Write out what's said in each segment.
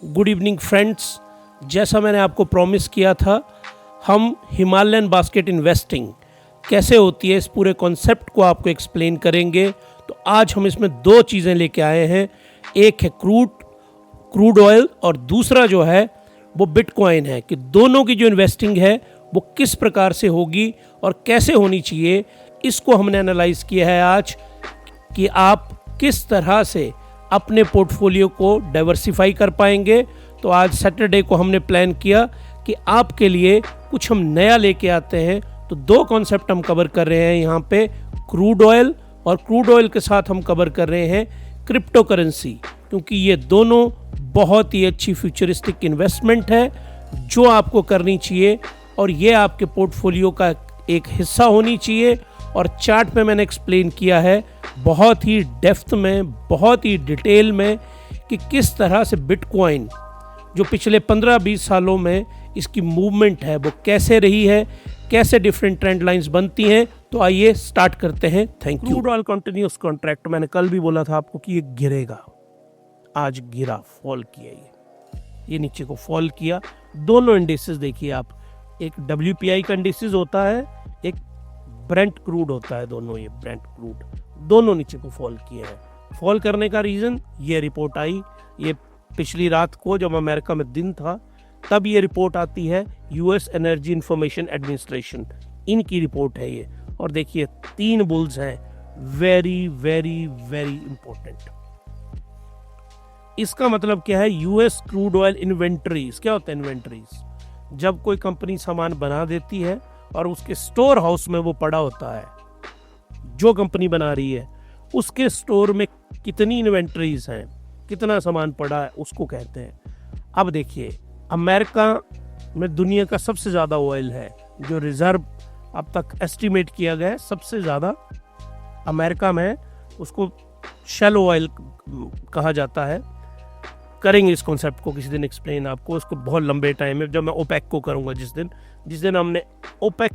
Good evening friends. जैसा मैंने आपको प्रॉमिस किया था, हम हिमालयन बास्केट इन्वेस्टिंग कैसे होती है इस पूरे कॉन्सेप्ट को आपको एक्सप्लेन करेंगे। तो आज हम इसमें दो चीज़ें लेके आए हैं, एक है क्रूड ऑयल और दूसरा जो है वो बिटकॉइन है, कि दोनों की जो इन्वेस्टिंग है वो किस प्रकार से होगी और कैसे होनी चाहिए, इसको हमने एनालाइज किया है आज, कि आप किस तरह से अपने पोर्टफोलियो को डाइवर्सिफाई कर पाएंगे। तो आज सैटरडे को हमने प्लान किया कि आपके लिए कुछ हम नया लेके आते हैं। तो दो कॉन्सेप्ट हम कवर कर रहे हैं यहाँ पे, क्रूड ऑयल, और क्रूड ऑयल के साथ हम कवर कर रहे हैं क्रिप्टो करेंसी, क्योंकि ये दोनों बहुत ही अच्छी फ्यूचरिस्टिक इन्वेस्टमेंट है जो आपको करनी चाहिए और ये आपके पोर्टफोलियो का एक हिस्सा होनी चाहिए। और चार्ट पे मैंने एक्सप्लेन किया है बहुत ही डेप्थ में, बहुत ही डिटेल में, कि किस तरह से बिटकॉइन जो पिछले 15-20 सालों में इसकी मूवमेंट है वो कैसे रही है, कैसे डिफरेंट ट्रेंड लाइंस बनती हैं। तो आइए स्टार्ट करते हैं। Thank you. Crude oil continuous contract, मैंने कल भी बोला था आपको कि ये गिरेगा, आज गिरा, फॉल किया, ये नीचे को फॉल किया। दोनों इंडिसेस देखिए आप, एक WPI का इंडिसेस होता है, एक ब्रेंट क्रूड होता है, दोनों ये ब्रेंट क्रूड दोनों नीचे को फॉल किए हैं। फॉल करने का रीज़न, ये रिपोर्ट आई, ये पिछली रात को जब अमेरिका में दिन था तब ये रिपोर्ट आती है, US एनर्जी इंफॉर्मेशन एडमिनिस्ट्रेशन, इनकी रिपोर्ट है ये। और देखिए 3 बुल्स हैं, वेरी वेरी वेरी इंपॉर्टेंट। इसका मतलब क्या है, US क्रूड ऑयल इन्वेंटरीज। क्या होता है इन्वेंटरीज? जब कोई कंपनी सामान बना देती है और उसके स्टोर हाउस में वो पड़ा होता है, जो कंपनी बना रही है उसके स्टोर में कितनी इन्वेंटरीज हैं, कितना सामान पड़ा है, उसको कहते हैं। अब देखिए, अमेरिका में दुनिया का सबसे ज़्यादा ऑयल है, जो रिजर्व अब तक एस्टिमेट किया गया है सबसे ज़्यादा अमेरिका में, उसको शेल ऑयल कहा जाता है। करेंगे इस कॉन्सेप्ट को किसी दिन एक्सप्लेन आपको, उसको बहुत लंबे टाइम में, जब मैं ओपेक को करूँगा, जिस दिन हमने ओपेक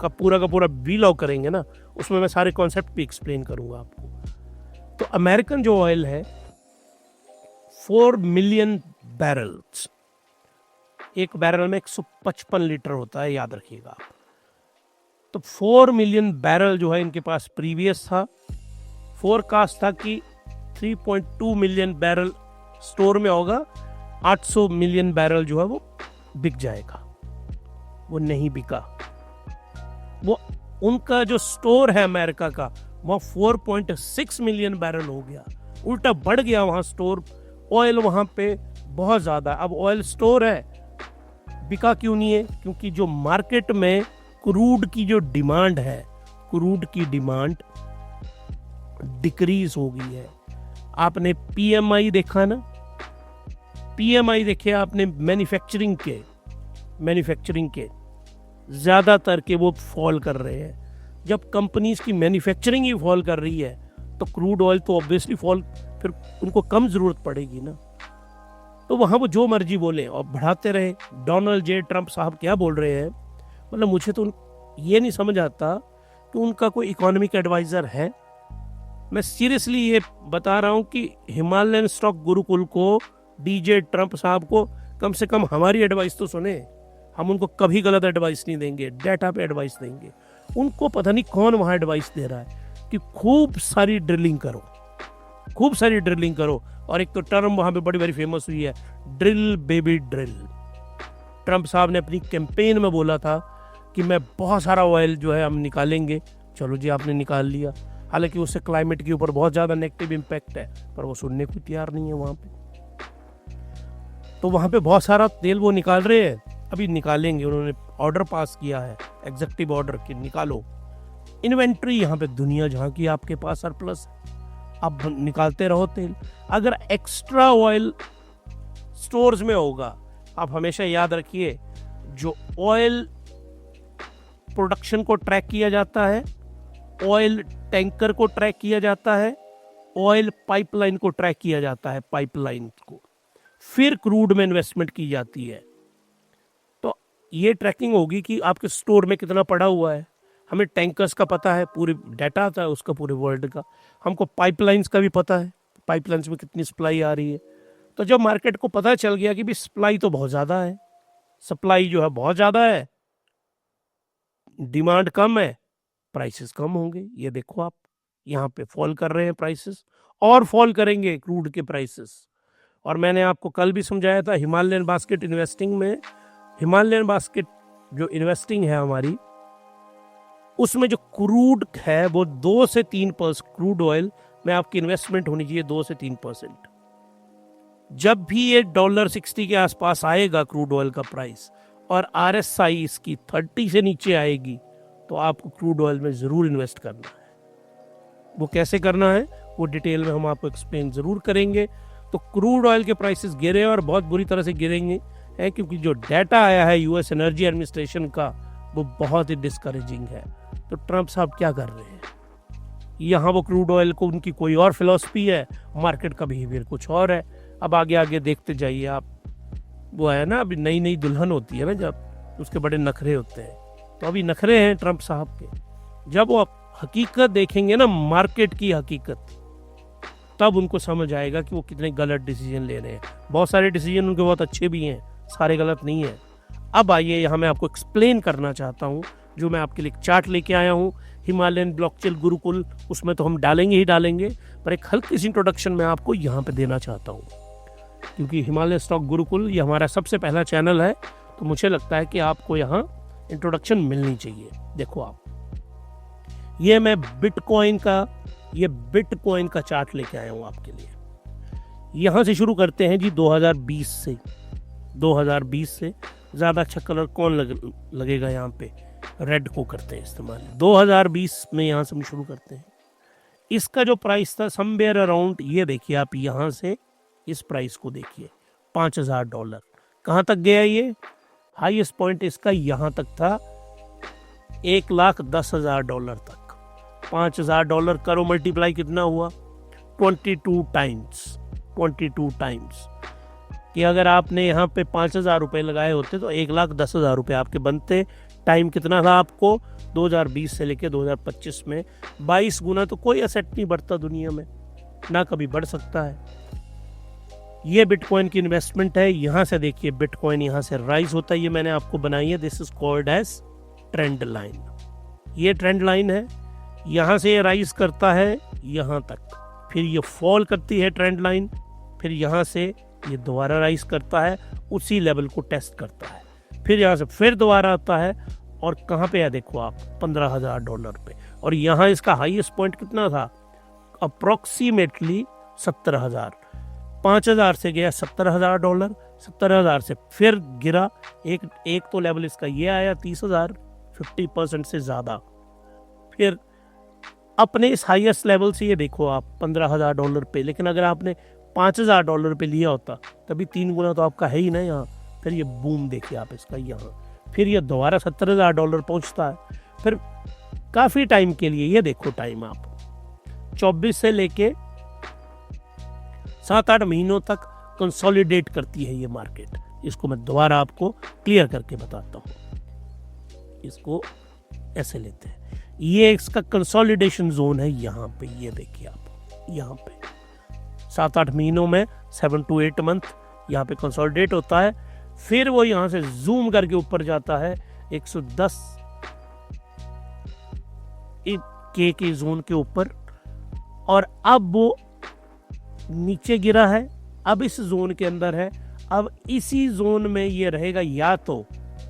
का पूरा वीलॉग करेंगे ना, उसमें मैं सारे कॉन्सेप्ट भी एक्सप्लेन करूँगा आपको। तो अमेरिकन जो ऑयल है 4 मिलियन बैरल्स, एक बैरल में 155 लीटर होता है, याद रखिएगा आप। तो 4 मिलियन बैरल जो है इनके पास प्रीवियस था। फोरकास्ट था कि 3.2 मिलियन बैरल स्टोर में होगा, 800 मिलियन बैरल जो है वो बिक जाएगा। वो नहीं बिका, वो उनका जो स्टोर है अमेरिका का, वह 4.6 मिलियन बैरल हो गया, उल्टा बढ़ गया वहां स्टोर। ऑयल वहां पे बहुत ज्यादा। अब ऑयल स्टोर है, बिका क्यों नहीं है? क्योंकि जो मार्केट में क्रूड की जो डिमांड है, क्रूड की डिमांड डिक्रीज हो गई है। आपने PMI देखा ना, PMI देखे आपने, मैन्युफैक्चरिंग के ज्यादातर के वो फॉल कर रहे हैं। जब कंपनीज की मैन्युफैक्चरिंग ही फॉल कर रही है तो क्रूड ऑयल तो ऑब्वियसली फॉल, फिर उनको कम जरूरत पड़ेगी ना। तो वहां वो जो मर्जी बोले और बढ़ाते रहे। Donald J. ट्रंप साहब क्या बोल रहे हैं, मतलब मुझे तो ये नहीं समझ आता कि उनका कोई इकोनॉमिक एडवाइजर है। मैं सीरियसली ये बता रहा हूं कि हिमालयन स्टॉक गुरुकुल को, DJ ट्रंप साहब को, कम से कम हमारी एडवाइस तो सुने। हम उनको कभी गलत एडवाइस नहीं देंगे, डेटा पे एडवाइस देंगे। उनको पता नहीं कौन वहां एडवाइस दे रहा है कि खूब सारी ड्रिलिंग करो। और एक तो टर्म वहां पे बड़ी फेमस हुई है, ड्रिल बेबी ड्रिल। ट्रंप साहब ने अपनी कैंपेन में बोला था कि मैं बहुत सारा ऑयल जो है हम निकालेंगे। चलो जी, आपने निकाल लिया। हालांकि उससे क्लाइमेट के ऊपर बहुत ज्यादा नेगेटिव इम्पैक्ट है, पर वो सुनने को तैयार नहीं है वहां पे। तो वहां पे बहुत सारा तेल वो निकाल रहे हैं, अभी निकालेंगे। उन्होंने ऑर्डर पास किया है, एग्जीक्यूटिव ऑर्डर, कि निकालो इन्वेंट्री। यहाँ पे दुनिया जहाँ की आपके पास सरप्लस, अब निकालते रहो तेल। अगर एक्स्ट्रा ऑयल स्टोर्स में होगा, आप हमेशा याद रखिए, जो ऑयल प्रोडक्शन को ट्रैक किया जाता है, ऑयल टैंकर को ट्रैक किया जाता है, ऑयल पाइपलाइन को ट्रैक किया जाता है, पाइपलाइन को, फिर क्रूड में इन्वेस्टमेंट की जाती है। तो ये ट्रैकिंग होगी कि आपके स्टोर में कितना पड़ा हुआ है। हमें टैंकर्स का पता है, पूरी डाटा आता है उसका पूरे वर्ल्ड का। हमको पाइपलाइंस का भी पता है, पाइपलाइंस में कितनी सप्लाई आ रही है। तो जब मार्केट को पता चल गया कि भी सप्लाई तो बहुत ज़्यादा है, सप्लाई जो है बहुत ज़्यादा है, डिमांड कम है, प्राइसेस कम होंगे। ये देखो आप यहाँ पे फॉल कर रहे हैं प्राइसेस, और फॉल करेंगे क्रूड के प्राइसेस। और मैंने आपको कल भी समझाया था हिमालयन बास्केट इन्वेस्टिंग में, हिमालयन बास्केट जो इन्वेस्टिंग है हमारी, उसमें जो क्रूड है वो 2 से 3%, क्रूड ऑयल में आपकी इन्वेस्टमेंट होनी चाहिए 2 से 3%। जब भी ये $60 के आसपास आएगा क्रूड ऑयल का प्राइस और RSI इसकी 30 से नीचे आएगी, तो आपको क्रूड ऑयल में ज़रूर इन्वेस्ट करना है। वो कैसे करना है वो डिटेल में हम आपको एक्सप्लेन ज़रूर करेंगे। तो क्रूड ऑयल के प्राइसेस गिरे और बहुत बुरी तरह से गिरेंगे है, क्योंकि जो डाटा आया है यूएस एनर्जी एडमिनिस्ट्रेशन का वो बहुत ही डिस्करेजिंग है। तो ट्रंप साहब क्या कर रहे हैं यहाँ, वो क्रूड ऑयल को उनकी कोई और फिलॉसफी है, मार्केट का बिहेवियर कुछ और है। अब आगे आगे देखते जाइए आप। वो है ना, अभी नई नई दुल्हन होती है ना, जब उसके बड़े नखरे होते हैं, तो अभी नखरे हैं ट्रंप साहब के। जब वो हकीकत देखेंगे ना, मार्केट की हकीकत, तब उनको समझ आएगा कि वो कितने गलत डिसीजन ले रहे हैं। बहुत सारे डिसीजन उनके बहुत अच्छे भी हैं, सारे गलत नहीं हैं। अब आइए यहाँ मैं आपको एक्सप्लेन करना चाहता हूँ, जो मैं आपके लिए एक चार्ट लेके आया हूँ हिमालयन ब्लॉकचेन गुरुकुल, उसमें तो हम डालेंगे ही डालेंगे, पर एक हल्की सी इंट्रोडक्शन मैं आपको यहाँ पे देना चाहता हूँ, क्योंकि हिमालय स्टॉक गुरुकुल ये हमारा सबसे पहला चैनल है, तो मुझे लगता है कि आपको यहाँ इंट्रोडक्शन मिलनी चाहिए। देखो आप, ये मैं बिटकॉइन का चार्ट लेके आया हूँ आपके लिए। यहाँ से शुरू करते हैं जी 2020 से। 2020 से ज़्यादा अच्छा कलर कौन लगेगा यहाँ पे, रेड को करते हैं इस्तेमाल। 2020 में यहाँ से हम शुरू करते हैं। इसका जो प्राइस था समवेयर अराउंड, ये देखिए आप, यहाँ से इस प्राइस को देखिए $5000। कहाँ तक गया ये? हाईएस्ट पॉइंट इसका यहाँ तक था $1,10,000 तक। $5000 करो मल्टीप्लाई, कितना हुआ? 22 टाइम्स। कि अगर आपने यहाँ पे 5,000 रुपये लगाए होते तो 1,10,000 रुपये आपके बनते। टाइम कितना था आपको? 2020 से लेके 2025 में 22 गुना। तो कोई एसेट नहीं बढ़ता दुनिया में, ना कभी बढ़ सकता है। ये बिटकॉइन की इन्वेस्टमेंट है। यहाँ से देखिए बिटकॉइन यहाँ से राइज होता है, ये मैंने आपको बनाई है, this is called as trend line. ये ट्रेंड लाइन है, यहाँ से ये राइज करता है यहाँ तक, फिर ये फॉल करती है ट्रेंड लाइन, फिर यहाँ से ये दोबारा राइज करता है, उसी लेवल को टेस्ट करता है, फिर यहाँ से फिर दोबारा आता है, और कहाँ पे है देखो आप, $15,000 पे। और यहाँ इसका हाईएस्ट पॉइंट कितना था? अप्रोक्सीमेटली 70,000। 5,000 से गया $70,000, 70,000 से फिर गिरा एक तो लेवल इसका ये आया 30,000, 50% से ज़्यादा। फिर अपने इस हाईएस्ट लेवल से ये देखो आप $15,000 पे, लेकिन अगर आपने $5,000 पे लिया होता तभी 3 गुना तो आपका है ही ना यहाँ। फिर ये बूम देखिए आप इसका यहाँ, फिर ये दोबारा $70,000 पहुँचता है, फिर काफ़ी टाइम के लिए, ये देखो टाइम आप 24 से लेके 7-8 महीनों तक कंसोलिडेट करती है ये मार्केट। इसको मैं दोबारा आपको क्लियर करके बताता हूँ। इसको ऐसे लेते हैं, ये इसका कंसोलिडेशन जोन है यहाँ पे, ये देखिए आप यहाँ पे 7-8 महीनों में 7 to 8 मंथ यहाँ पे कंसोलिडेट होता है। फिर वो यहाँ से जूम करके ऊपर जाता है 110 के जोन के ऊपर, और अब वो नीचे गिरा है, अब इस जोन के अंदर है। अब इसी जोन में ये रहेगा, या तो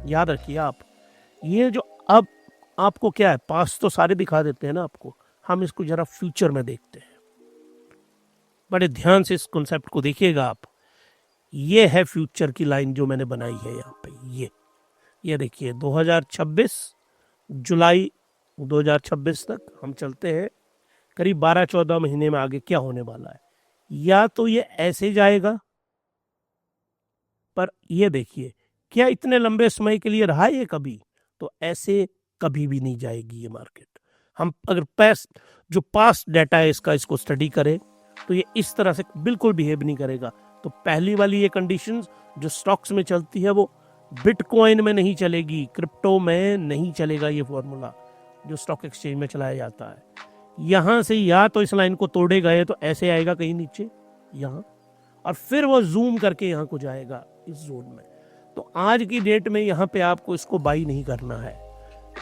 याद रखिए आप, ये जो अब आपको क्या है, पास तो सारे दिखा देते हैं ना आपको, हम इसको जरा फ्यूचर में देखते हैं। बड़े ध्यान से इस कॉन्सेप्ट को देखिएगा आप। ये है फ्यूचर की लाइन जो मैंने बनाई है यहाँ पे, ये देखिए 2026 जुलाई 2026 तक हम चलते हैं, करीब 12-14 महीने में आगे क्या होने वाला है। या तो ये ऐसे जाएगा, पर ये देखिए क्या इतने लंबे समय के लिए रहा ये कभी, तो ऐसे कभी भी नहीं जाएगी ये मार्केट। हम अगर पास्ट डाटा है इसको स्टडी करें तो ये इस तरह से बिल्कुल बिहेव नहीं करेगा। तो पहली वाली ये कंडीशंस जो स्टॉक्स में चलती है वो बिटकॉइन में नहीं चलेगी, क्रिप्टो में नहीं चलेगा। ये फॉर्मूला जो स्टॉक एक्सचेंज में चलाया जाता है, यहाँ से या तो इस लाइन को तोड़ेगा तो ऐसे आएगा कहीं नीचे यहाँ, और फिर वो जूम करके यहाँ को जाएगा इस जोन में। तो आज की डेट में यहाँ पे आपको इसको बाई नहीं करना है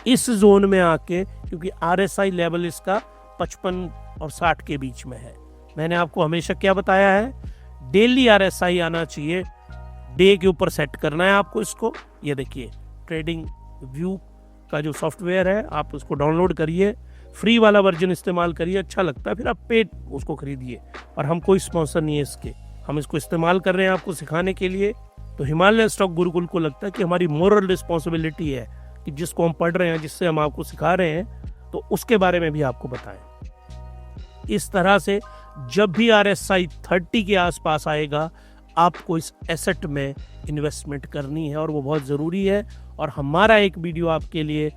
इस जोन में आके, क्योंकि RSI लेवल इसका 55 और 60 के बीच में है। मैंने आपको हमेशा क्या बताया है, डेली RSI आना चाहिए, डे के ऊपर सेट करना है आपको इसको। ये देखिए ट्रेडिंग व्यू का जो सॉफ्टवेयर है, आप उसको डाउनलोड करिए, फ्री वाला वर्जन इस्तेमाल करिए, अच्छा लगता है फिर आप पेड उसको खरीदिए। और हम कोई स्पॉन्सर नहीं है इसके, हम इसको इस्तेमाल कर रहे हैं आपको सिखाने के लिए। तो हिमालयन स्टॉक गुरुकुल को लगता है कि हमारी मोरल रिस्पॉन्सिबिलिटी है कि जिसको हम पढ़ रहे हैं, जिससे हम आपको सिखा रहे हैं, तो उसके बारे में भी आपको बताएं। इस तरह से जब भी RSI 30 के आसपास आएगा, आपको इस एसेट में इन्वेस्टमेंट करनी है और वो बहुत ज़रूरी है। और हमारा एक वीडियो आपके लिए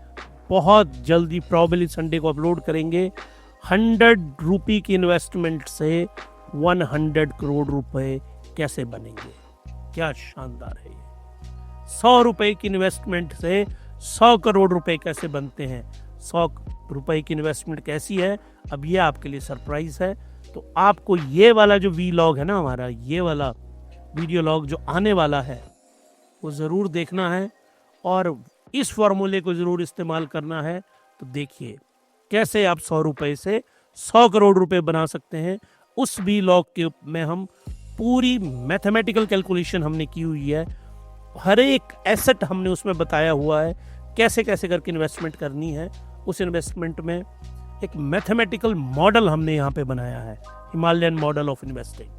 बहुत जल्दी प्रॉबेबली संडे को अपलोड करेंगे। 100 रुपये की इन्वेस्टमेंट से 100 करोड़ रुपए कैसे बनेंगे, क्या शानदार है ये। 100 रुपए की इन्वेस्टमेंट से 100 करोड़ रुपए कैसे बनते हैं, 100 रुपए की इन्वेस्टमेंट कैसी है, अब ये आपके लिए सरप्राइज है। तो आपको ये वाला जो वीलॉग है ना, हमारा ये वाला वीडियो लॉग जो आने वाला है, वो ज़रूर देखना है और इस फॉर्मूले को ज़रूर इस्तेमाल करना है। तो देखिए कैसे आप 100 रुपए से 100 करोड़ रुपए बना सकते हैं। उस वीलॉग के में हम पूरी मैथमेटिकल कैलकुलेशन हमने की हुई है, हर एक एसेट हमने उसमें बताया हुआ है, कैसे कैसे करके इन्वेस्टमेंट करनी है। उस इन्वेस्टमेंट में एक मैथमेटिकल मॉडल हमने यहाँ पे बनाया है, हिमालयन मॉडल ऑफ इन्वेस्टिंग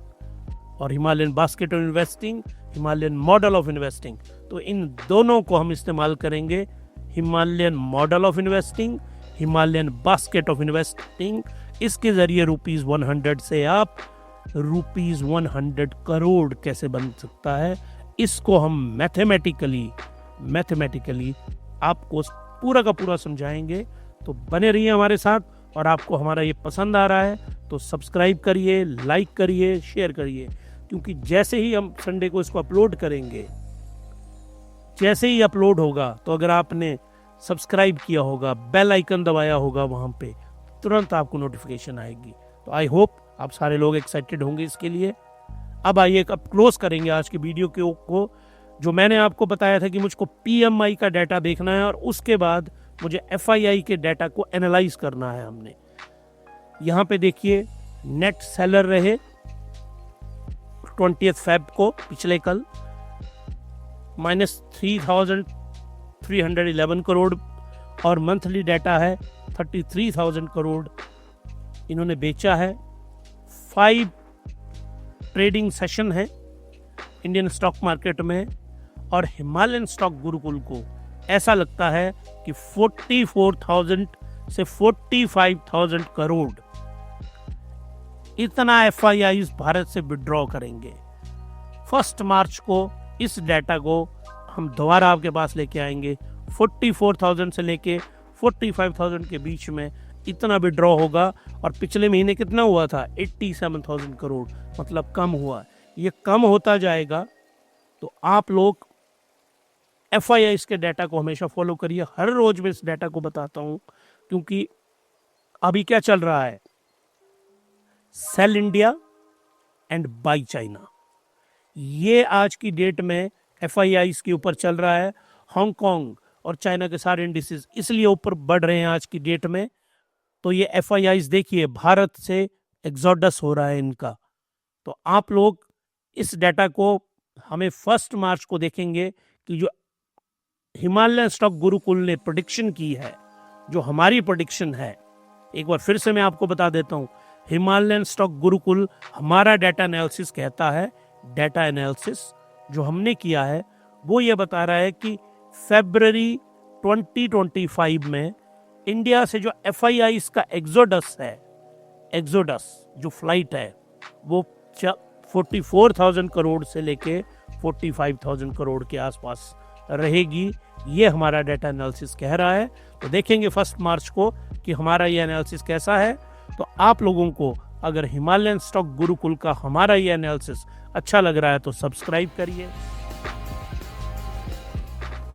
और Himalayan basket of investing, Himalayan model of investing. तो इन दोनों को हम इस्तेमाल करेंगे, Himalayan model of investing, Himalayan basket of investing. इसके जरिए ₹100 से आप ₹100 करोड़ कैसे बन सकता है, इसको हम मैथमेटिकली आपको पूरा का पूरा समझाएंगे। तो बने रहिए हमारे साथ, और आपको हमारा ये पसंद आ रहा है तो सब्सक्राइब करिए, लाइक करिए, शेयर करिए, क्योंकि जैसे ही हम संडे को इसको अपलोड करेंगे, जैसे ही अपलोड होगा, तो अगर आपने सब्सक्राइब किया होगा, बेल आइकन दबाया होगा, वहाँ पे तुरंत आपको नोटिफिकेशन आएगी। तो आई होप आप सारे लोग एक्साइटेड होंगे इसके लिए। अब आइए अब क्लोज करेंगे आज की वीडियो को। जो मैंने आपको बताया था कि मुझको PMI का डाटा देखना है और उसके बाद मुझे FII के डाटा को एनालाइज करना है। हमने यहाँ पे देखिए नेट सेलर रहे 20 फेब को, पिछले कल -3,311 करोड़, और मंथली डाटा है 33,000 करोड़ इन्होंने बेचा है। 5 ट्रेडिंग सेशन है इंडियन स्टॉक मार्केट में, और हिमालयन स्टॉक गुरुकुल को ऐसा लगता है कि 44,000 से 45,000 करोड़ इतना FIIs भारत से विड्रॉ करेंगे। 1 मार्च को इस डाटा को हम दोबारा आपके पास लेके आएंगे। 44,000 से लेके 45,000 के बीच में इतना विड्रॉ होगा। और पिछले महीने कितना हुआ था, 87,000 करोड़, मतलब कम हुआ। ये कम होता जाएगा। तो आप लोग FIIs के डाटा को हमेशा फॉलो करिए। हर रोज मैं इस डाटा को बताता हूं, क्योंकि अभी क्या चल रहा है, sell India and buy China, ये आज की डेट में FIIs के ऊपर चल रहा है। हांगकांग और चाइना के सारे इंडिसेस इसलिए ऊपर बढ़ रहे हैं आज की डेट में। तो ये FIIs देखिए, भारत से एग्जोडस हो रहा है इनका। तो आप लोग इस डाटा को हमें 1 मार्च को देखेंगे कि जो हिमालयन स्टॉक गुरुकुल ने प्रेडिक्शन की है, जो हमारी प्रेडिक्शन है, एक बार फिर से मैं आपको बता देता हूं। हिमालयन स्टॉक गुरुकुल हमारा डाटा एनालिसिस कहता है, डाटा एनालिसिस जो हमने किया है वो ये बता रहा है कि फरवरी 2025 में इंडिया से जो FIIs का एग्जोडस है, एग्जोडस जो फ्लाइट है, वो 44,000 करोड़ से लेके 45,000 करोड़ के आसपास रहेगी। ये हमारा डाटा एनालिसिस कह रहा है। तो देखेंगे 1 मार्च को कि हमारा ये एनालिसिस कैसा है। तो आप लोगों को अगर हिमालयन स्टॉक गुरुकुल का हमारा ये एनालिसिस अच्छा लग रहा है तो सब्सक्राइब करिए।